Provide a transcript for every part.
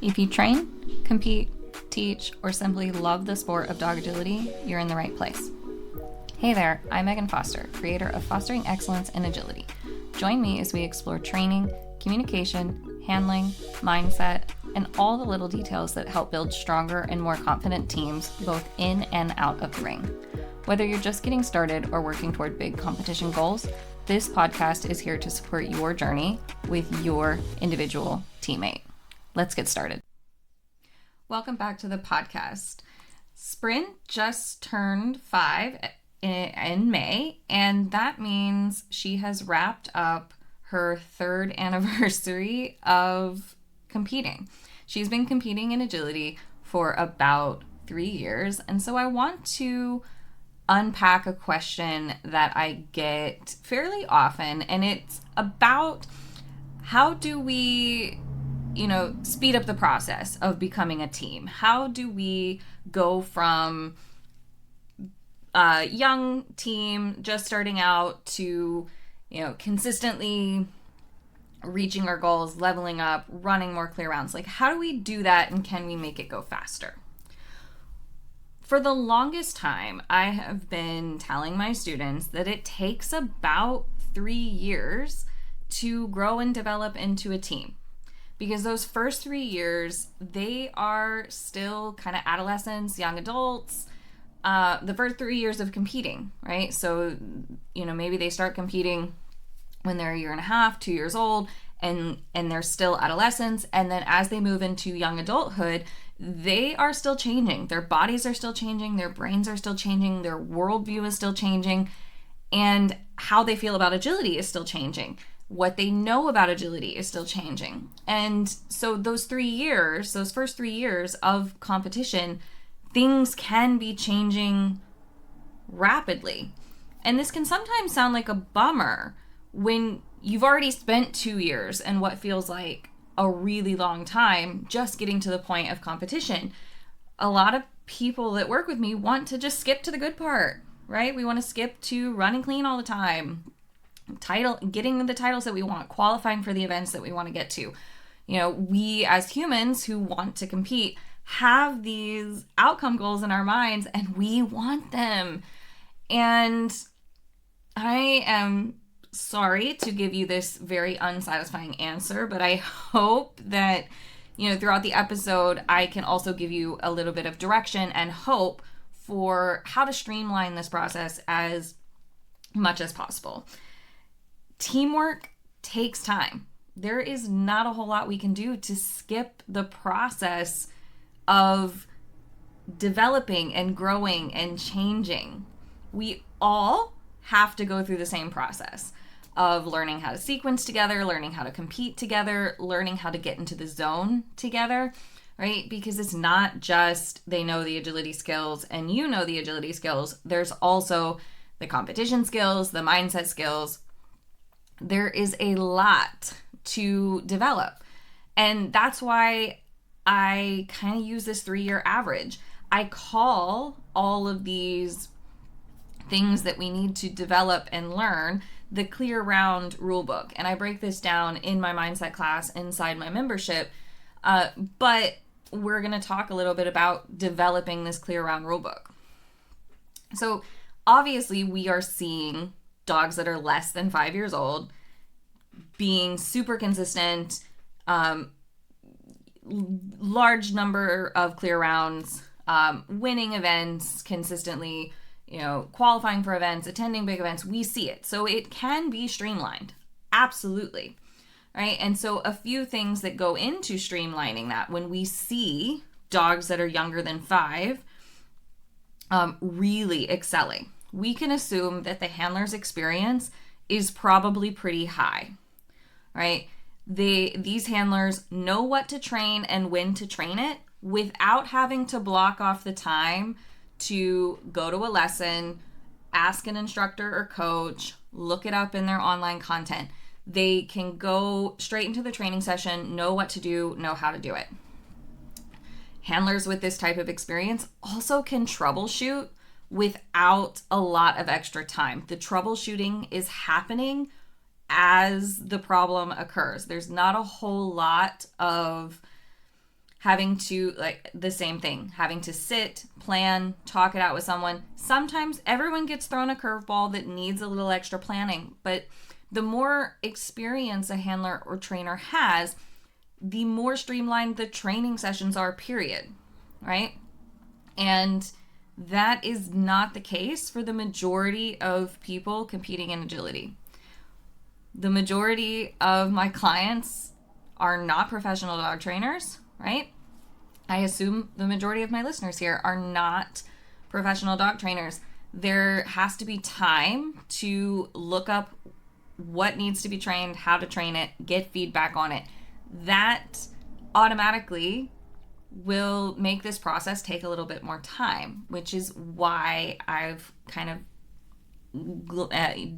If you train, compete, teach, or simply love the sport of dog agility, you're in the right place. Hey there, I'm Megan Foster, creator of Fostering Excellence in Agility. Join me as we explore training, communication, handling, mindset, and all the little details that help build stronger and more confident teams both in and out of the ring. Whether you're just getting started or working toward big competition goals, this podcast is here to support your journey with your individual teammate. Let's get started. Welcome back to the podcast. Sprint just turned 5 in May, and that means she has wrapped up her 3rd anniversary of competing. She's been competing in agility for about 3 years, and so I want to unpack a question that I get fairly often, and it's about how do we speed up the process of becoming a team? How do we go from a young team just starting out to, consistently reaching our goals, leveling up, running more clear rounds? Like, how do we do that, and can we make it go faster? For the longest time, I have been telling my students that it takes about 3 years to grow and develop into a team. Because those first 3 years, they are still kind of adolescents, young adults, the first 3 years of competing, right? So, maybe they start competing when they're 1.5 years, 2 years old, and they're still adolescents. And then as they move into young adulthood, they are still changing. Their bodies are still changing. Their brains are still changing. Their worldview is still changing. And how they feel about agility is still changing. What they know about agility is still changing. And so those 3 years, those first 3 years of competition, things can be changing rapidly. And this can sometimes sound like a bummer when you've already spent 2 years and what feels like a really long time just getting to the point of competition. A lot of people that work with me want to just skip to the good part, right? We want to skip to running clean all the time, getting the titles that we want, qualifying for the events that we want to get to. We as humans who want to compete have these outcome goals in our minds, and we want them. And I am sorry to give you this very unsatisfying answer, but I hope that, throughout the episode, I can also give you a little bit of direction and hope for how to streamline this process as much as possible. Teamwork takes time. There is not a whole lot we can do to skip the process of developing and growing and changing. We all have to go through the same process of learning how to sequence together, learning how to compete together, learning how to get into the zone together, right? Because it's not just they know the agility skills and you know the agility skills. There's also the competition skills, the mindset skills. There is a lot to develop. And that's why I kind of use this 3-year average. I call all of these things that we need to develop and learn the Clear Round rulebook. And I break this down in my mindset class inside my membership. But we're going to talk a little bit about developing this Clear Round rulebook. So obviously we are seeing dogs that are less than 5 years old being super consistent, large number of clear rounds, winning events consistently, qualifying for events, attending big events. We see it. So it can be streamlined. Absolutely. Right. And so a few things that go into streamlining that when we see dogs that are younger than 5 really excelling, we can assume that the handler's experience is probably pretty high, right? These handlers know what to train and when to train it without having to block off the time to go to a lesson, ask an instructor or coach, look it up in their online content. They can go straight into the training session, know what to do, know how to do it. Handlers with this type of experience also can troubleshoot without a lot of extra time. The troubleshooting is happening as the problem occurs. There's not a whole lot of having to, like, the same thing, having to sit, plan, talk it out with someone. Sometimes everyone gets thrown a curveball that needs a little extra planning, but the more experience a handler or trainer has, the more streamlined the training sessions are, period, right? And that is not the case for the majority of people competing in agility. The majority of my clients are not professional dog trainers, right? I assume the majority of my listeners here are not professional dog trainers. There has to be time to look up what needs to be trained, how to train it, get feedback on it. That automatically will make this process take a little bit more time, which is why I've kind of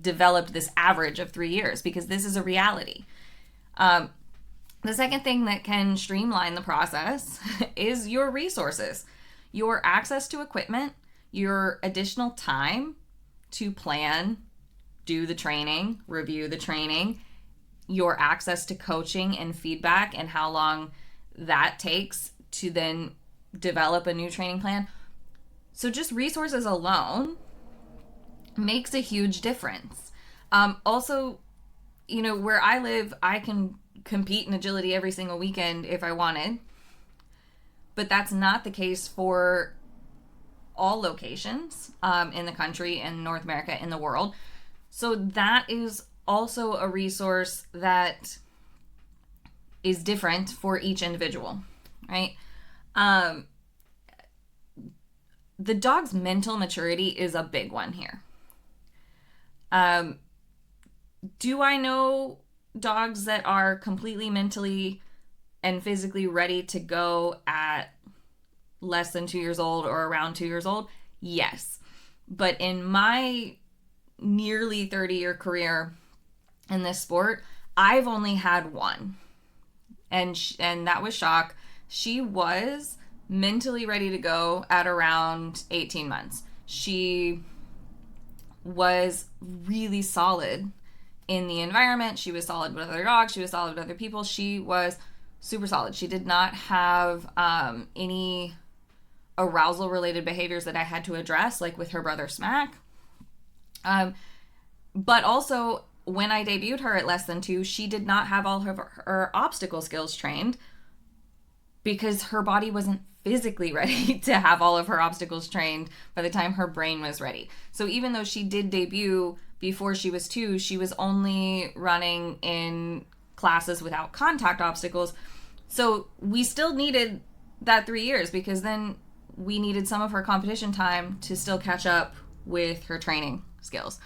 developed this average of 3 years, because this is a reality. The second thing that can streamline the process is your resources, your access to equipment, your additional time to plan, do the training, review the training, your access to coaching and feedback and how long that takes to then develop a new training plan. So just resources alone makes a huge difference. Also, where I live, I can compete in agility every single weekend if I wanted, but that's not the case for all locations in the country, in North America, in the world. So that is also a resource that is different for each individual, right? The dog's mental maturity is a big one here. Do I know dogs that are completely mentally and physically ready to go at less than 2 years old or around 2 years old? Yes. But in my nearly 30-year career in this sport, I've only had one. And that was Shock. She was mentally ready to go at around 18 months. She was really solid in the environment. She was solid with other dogs. She was solid with other people. She was super solid. She did not have any arousal related behaviors that I had to address, like with her brother Smack. But also, when I debuted her at less than 2, she did not have all her obstacle skills trained because her body wasn't physically ready to have all of her obstacles trained by the time her brain was ready. So even though she did debut before she was 2, she was only running in classes without contact obstacles. So we still needed that 3 years, because then we needed some of her competition time to still catch up with her training skills,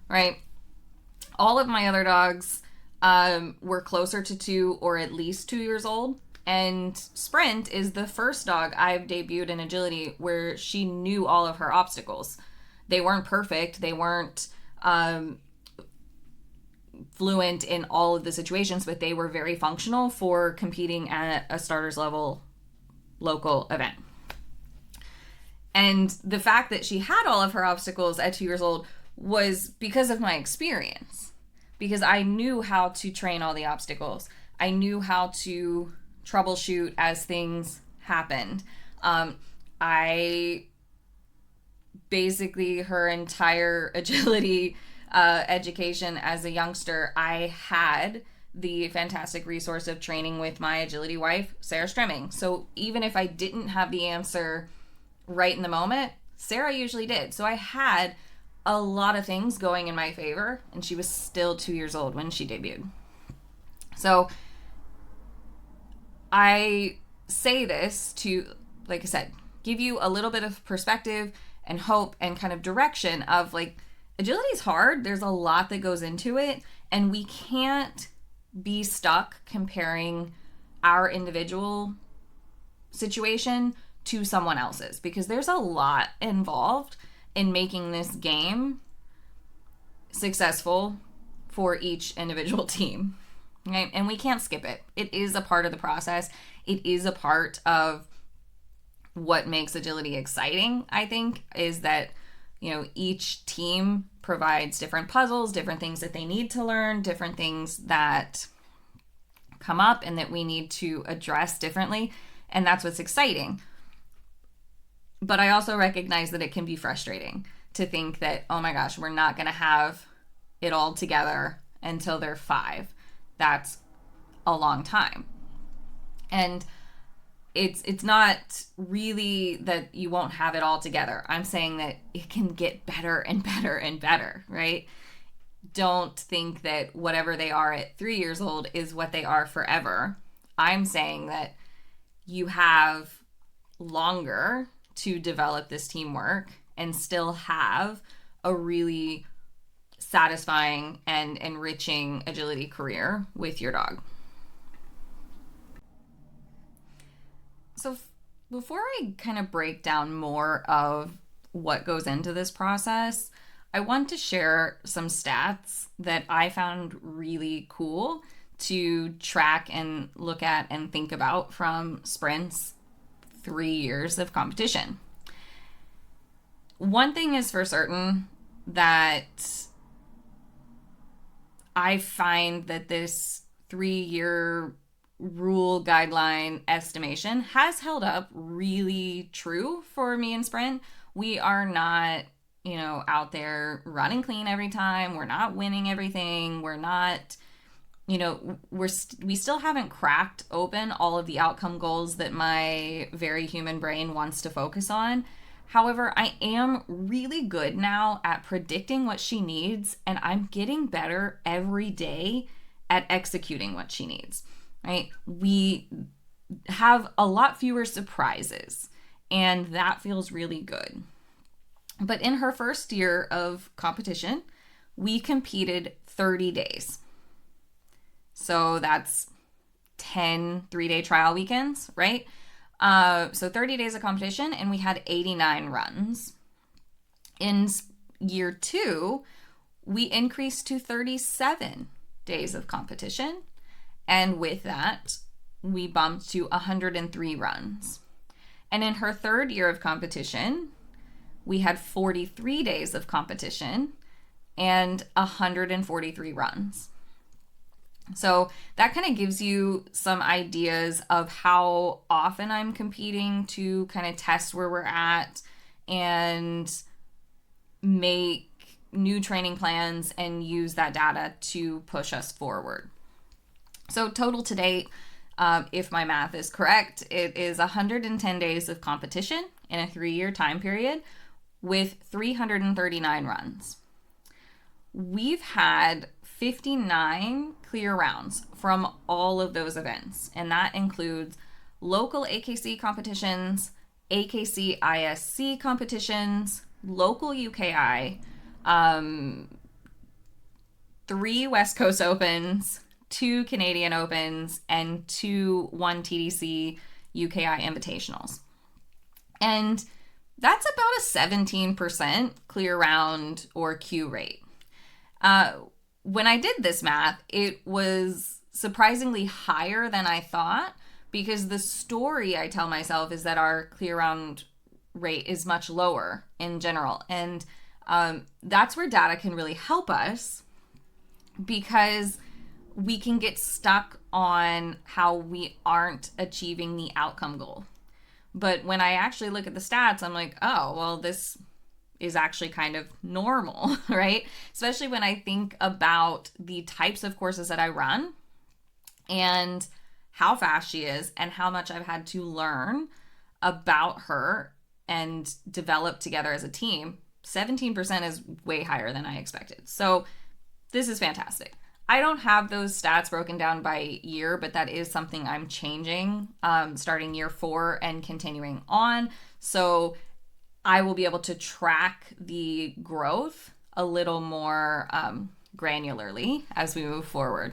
right? All of my other dogs were closer to 2 or at least 2 years old. And Sprint is the first dog I've debuted in agility where she knew all of her obstacles. They weren't perfect. They weren't fluent in all of the situations, but they were very functional for competing at a starters level local event. And the fact that she had all of her obstacles at 2 years old was because of my experience, because I knew how to train all the obstacles. I knew how to troubleshoot as things happened. I basically, her entire agility education as a youngster, I had the fantastic resource of training with my agility wife, Sarah Stremming. So even if I didn't have the answer right in the moment, Sarah usually did. So I had a lot of things going in my favor, and she was still 2 years old when she debuted. So I say this to, like I said, give you a little bit of perspective and hope and kind of direction of, like, agility is hard. There's a lot that goes into it, and we can't be stuck comparing our individual situation to someone else's, because there's a lot involved in making this game successful for each individual team. Okay? And we can't skip it. It is a part of the process. It is a part of what makes agility exciting, I think, is that, each team provides different puzzles, different things that they need to learn, different things that come up and that we need to address differently. And that's what's exciting. But I also recognize that it can be frustrating to think that, oh my gosh, we're not going to have it all together until they're 5. That's a long time. And it's not really that you won't have it all together. I'm saying that it can get better and better and better, right? Don't think that whatever they are at 3 years old is what they are forever. I'm saying that you have longer to develop this teamwork and still have a really satisfying and enriching agility career with your dog. So before I kind of break down more of what goes into this process, I want to share some stats that I found really cool to track and look at and think about from Sprint's 3 years of competition. One thing is for certain, that I find that this 3-year rule guideline estimation has held up really true for me and Sprint. We are not, out there running clean every time. We're not winning everything. We're not, we still haven't cracked open all of the outcome goals that my very human brain wants to focus on. However, I am really good now at predicting what she needs, and I'm getting better every day at executing what she needs, right? We have a lot fewer surprises, and that feels really good. But in her first year of competition, we competed 30 days. So that's 10 3-day trial weekends, right? So 30 days of competition, and we had 89 runs. In year 2, we increased to 37 days of competition. And with that, we bumped to 103 runs. And in her 3rd year of competition, we had 43 days of competition and 143 runs. So that kind of gives you some ideas of how often I'm competing to kind of test where we're at and make new training plans and use that data to push us forward. So total to date, if my math is correct, it is 110 days of competition in a 3-year time period with 339 runs. We've had 59 clear rounds from all of those events, and that includes local AKC competitions, AKC ISC competitions, local UKI, 3 West Coast Opens, 2 Canadian Opens, and 1 TDC UKI Invitationals. And that's about a 17% clear round or Q rate. When I did this math, it was surprisingly higher than I thought, because the story I tell myself is that our clear round rate is much lower in general. And that's where data can really help us, because we can get stuck on how we aren't achieving the outcome goal. But when I actually look at the stats, I'm like, oh, well, this is actually kind of normal, right? Especially when I think about the types of courses that I run and how fast she is and how much I've had to learn about her and develop together as a team. 17% is way higher than I expected. So this is fantastic. I don't have those stats broken down by year, but that is something I'm changing starting year 4 and continuing on. So I will be able to track the growth a little more granularly as we move forward.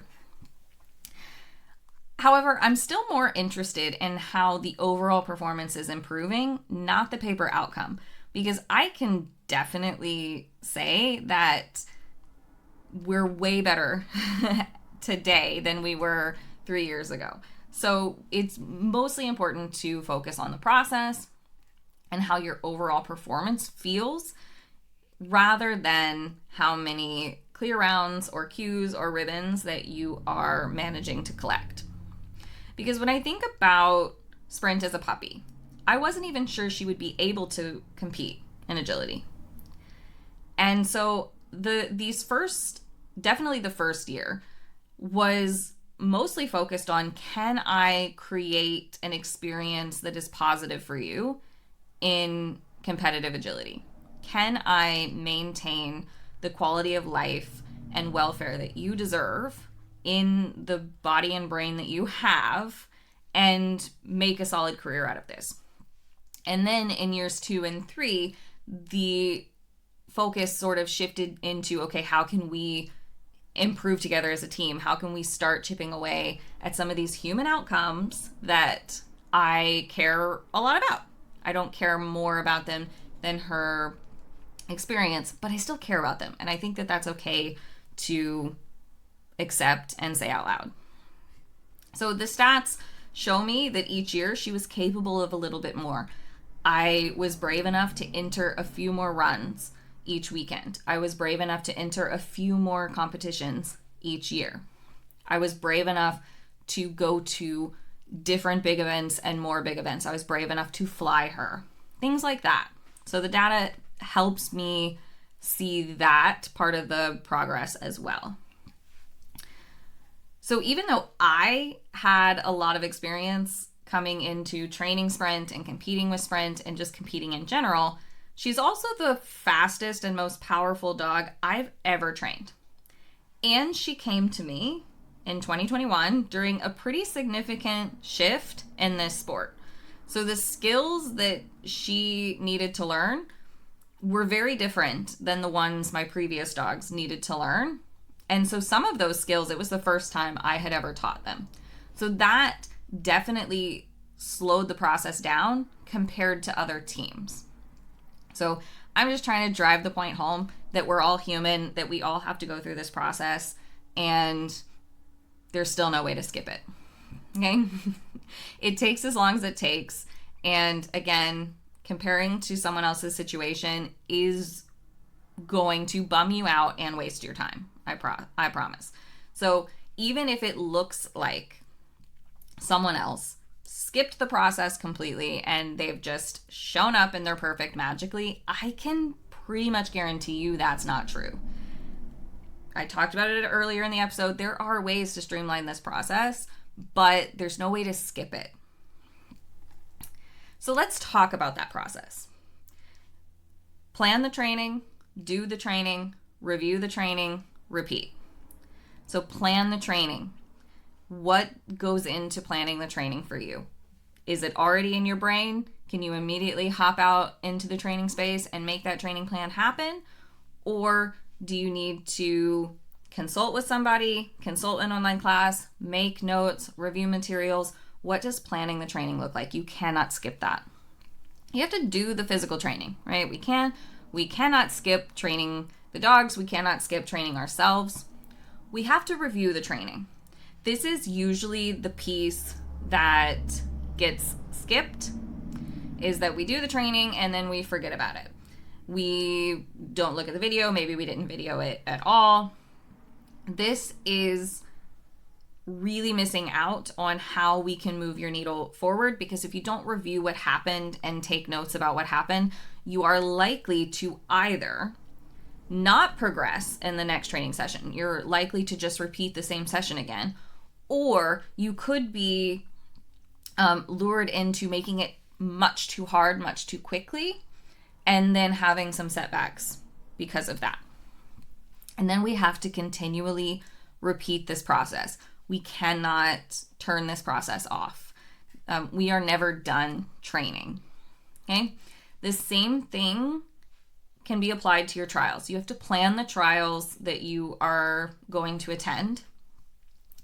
However, I'm still more interested in how the overall performance is improving, not the paper outcome, because I can definitely say that we're way better today than we were 3 years ago. So it's mostly important to focus on the process and how your overall performance feels, rather than how many clear rounds or cues or ribbons that you are managing to collect. Because when I think about sprint as a puppy. I wasn't even sure she would be able to compete in agility. And so definitely the first year was mostly focused on, can I create an experience that is positive for you in competitive agility? Can I maintain the quality of life and welfare that you deserve in the body and brain that you have and make a solid career out of this? And then in years 2 and 3, the focus sort of shifted into, okay, how can we improve together as a team? How can we start chipping away at some of these human outcomes that I care a lot about? I don't care more about them than her experience, but I still care about them. And I think that that's okay to accept and say out loud. So the stats show me that each year she was capable of a little bit more. I was brave enough to enter a few more runs each weekend. I was brave enough to enter a few more competitions each year. I was brave enough to go to different big events and more big events. I was brave enough to fly her. Things like that. So the data helps me see that part of the progress as well. So even though I had a lot of experience coming into training sprint and competing with sprint and just competing in general, she's also the fastest and most powerful dog I've ever trained. And she came to me in 2021 during a pretty significant shift in this sport. So the skills that she needed to learn were very different than the ones my previous dogs needed to learn. And so some of those skills, it was the first time I had ever taught them. So that definitely slowed the process down compared to other teams. So I'm just trying to drive the point home that we're all human, that we all have to go through this process, and there's still no way to skip it. Okay? It takes as long as it takes. And again, comparing to someone else's situation is going to bum you out and waste your time. I promise. So even if it looks like someone else skipped the process completely and they've just shown up and they're perfect magically, I can pretty much guarantee you that's not true. I talked about it earlier in the episode. There are ways to streamline this process, but there's no way to skip it. So let's talk about that process. Plan the training, do the training, review the training, repeat. So plan the training. What goes into planning the training for you? Is it already in your brain? Can you immediately hop out into the training space and make that training plan happen? Or do you need to consult with somebody, consult an online class, make notes, review materials? What does planning the training look like? You cannot skip that. You have to do the physical training, right? We cannot skip training the dogs. We cannot skip training ourselves. We have to review the training. This is usually the piece that gets skipped, is that we do the training and then we forget about it. We don't look at the video. Maybe we didn't video it at all. This is really missing out on how we can move your needle forward, because if you don't review what happened and take notes about what happened, you are likely to either not progress in the next training session. You're likely to just repeat the same session again, or you could be lured into making it much too hard, much too quickly, and then having some setbacks because of that. And then we have to continually repeat this process. We cannot turn this process off. We are never done training. Okay? The same thing can be applied to your trials. You have to plan the trials that you are going to attend.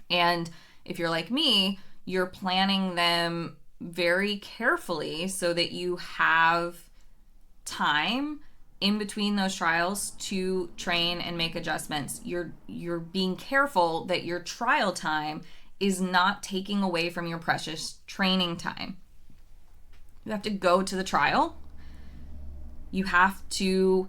And if you're like me, you're planning them very carefully so that you have time in between those trials to train and make adjustments. You're being careful that your trial time is not taking away from your precious training time. You have to go to the trial. You have to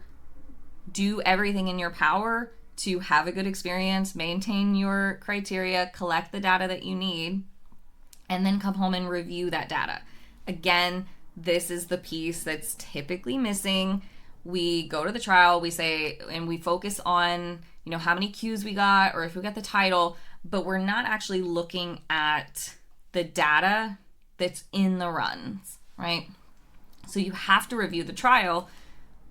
do everything in your power to have a good experience, maintain your criteria, collect the data that you need, and then come home and review that data. Again, this is the piece that's typically missing. We go to the trial, we say, and we focus on, how many cues we got or if we got the title, but we're not actually looking at the data that's in the runs, right? So you have to review the trial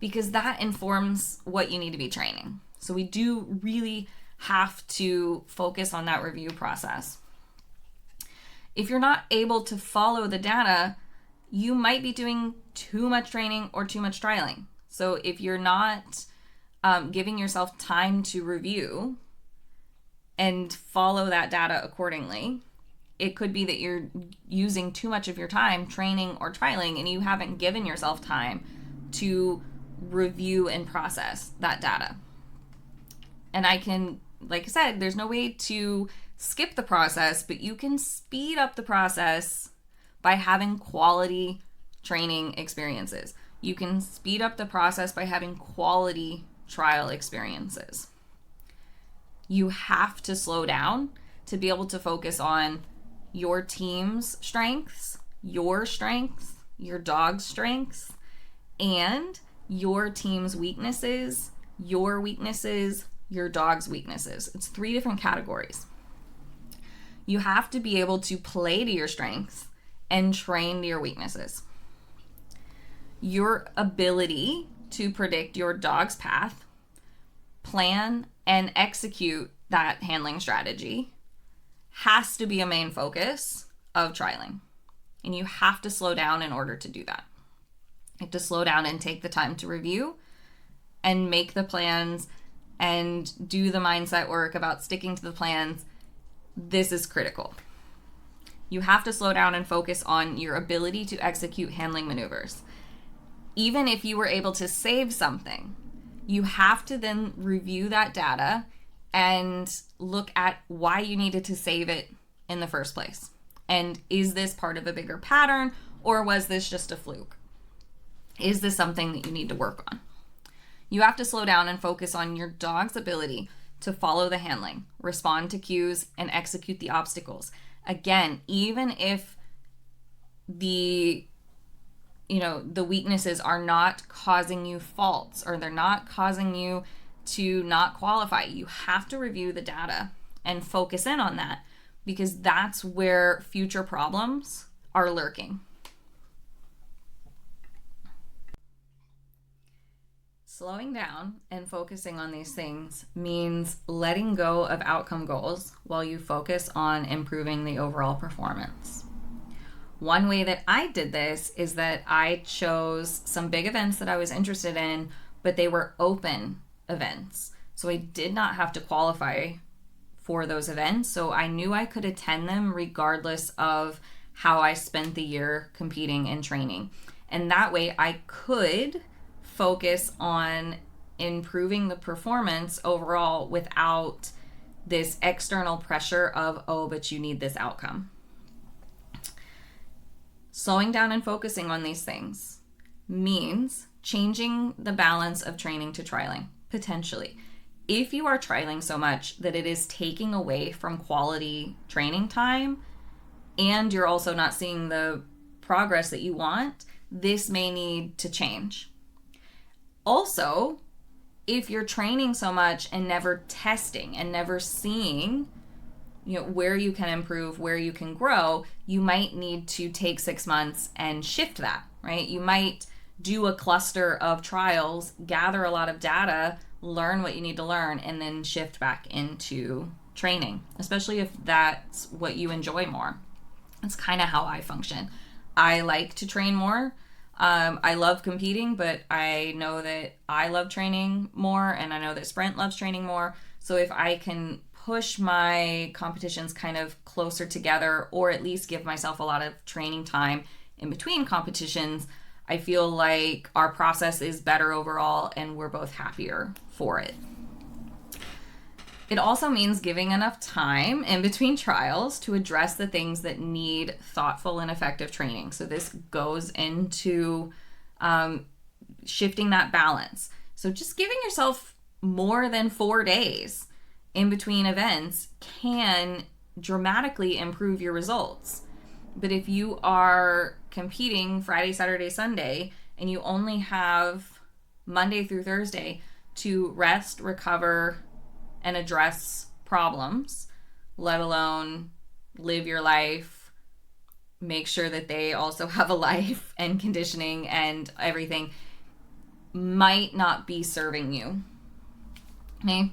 because that informs what you need to be training. So we do really have to focus on that review process. If you're not able to follow the data, you might be doing too much training or too much trialing. So if you're not giving yourself time to review and follow that data accordingly, it could be that you're using too much of your time training or trialing and you haven't given yourself time to review and process that data. And like I said, there's no way to skip the process, but you can speed up the process by having quality training experiences. You can speed up the process by having quality trial experiences. You have to slow down to be able to focus on your team's strengths, your dog's strengths, and your team's weaknesses, your weaknesses, your dog's weaknesses. It's 3 different categories. You have to be able to play to your strengths and train to your weaknesses. Your ability to predict your dog's path, plan, and execute that handling strategy has to be a main focus of trialing. And you have to slow down in order to do that. You have to slow down and take the time to review and make the plans and do the mindset work about sticking to the plans. This is critical. You have to slow down and focus on your ability to execute handling maneuvers. Even if you were able to save something, you have to then review that data and look at why you needed to save it in the first place. And is this part of a bigger pattern, or was this just a fluke? Is this something that you need to work on? You have to slow down and focus on your dog's ability to follow the handling, respond to cues, and execute the obstacles. Again, even if the weaknesses are not causing you faults or they're not causing you to not qualify, you have to review the data and focus in on that because that's where future problems are lurking. Slowing down and focusing on these things means letting go of outcome goals while you focus on improving the overall performance. One way that I did this is that I chose some big events that I was interested in, but they were open events. So I did not have to qualify for those events. So I knew I could attend them regardless of how I spent the year competing and training. And that way I could focus on improving the performance overall without this external pressure of, oh, but you need this outcome. Slowing down and focusing on these things means changing the balance of training to trialing, potentially. If you are trialing so much that it is taking away from quality training time and you're also not seeing the progress that you want, this may need to change. Also, if you're training so much and never testing and never seeing where you can improve, where you can grow, you might need to take 6 months and shift that, right? You might do a cluster of trials, gather a lot of data, learn what you need to learn, and then shift back into training, especially if that's what you enjoy more. That's kind of how I function. I like to train more. I love competing, but I know that I love training more, and I know that Sprint loves training more. So if I can push my competitions kind of closer together, or at least give myself a lot of training time in between competitions, I feel like our process is better overall, and we're both happier for it. It also means giving enough time in between trials to address the things that need thoughtful and effective training. So this goes into shifting that balance. So just giving yourself more than 4 days in between events can dramatically improve your results. But if you are competing Friday, Saturday, Sunday, and you only have Monday through Thursday to rest, recover, and address problems, let alone live your life, make sure that they also have a life and conditioning and everything, might not be serving you. Okay?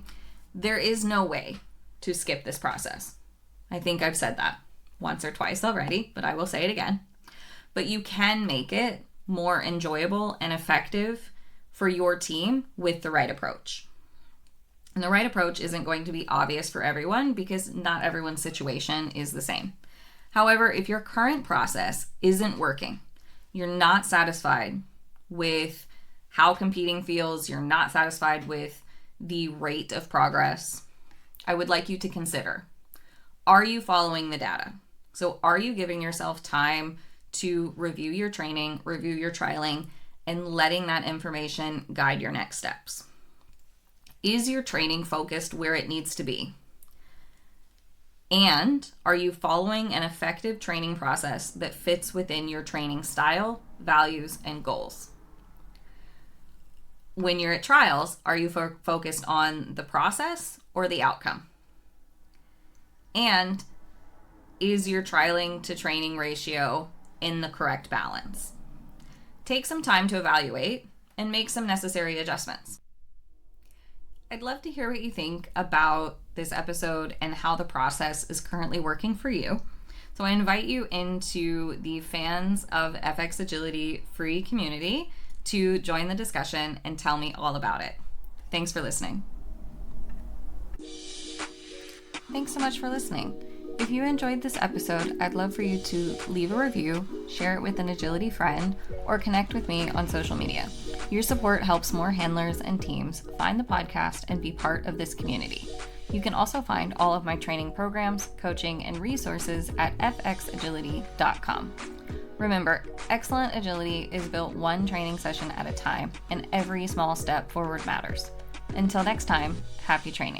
There is no way to skip this process. I think I've said that once or twice already, but I will say it again. But you can make it more enjoyable and effective for your team with the right approach. And the right approach isn't going to be obvious for everyone because not everyone's situation is the same. However, if your current process isn't working, you're not satisfied with how competing feels, you're not satisfied with the rate of progress, I would like you to consider, are you following the data? So are you giving yourself time to review your training, review your trialing, and letting that information guide your next steps? Is your training focused where it needs to be? And are you following an effective training process that fits within your training style, values, and goals? When you're at trials, are you focused on the process or the outcome? And is your trialing to training ratio in the correct balance? Take some time to evaluate and make some necessary adjustments. I'd love to hear what you think about this episode and how the process is currently working for you. So I invite you into the Fans of FX Agility free community to join the discussion and tell me all about it. Thanks for listening. Thanks so much for listening. If you enjoyed this episode, I'd love for you to leave a review, share it with an agility friend, or connect with me on social media. Your support helps more handlers and teams find the podcast and be part of this community. You can also find all of my training programs, coaching, and resources at fxagility.com. Remember, excellent agility is built one training session at a time, and every small step forward matters. Until next time, happy training.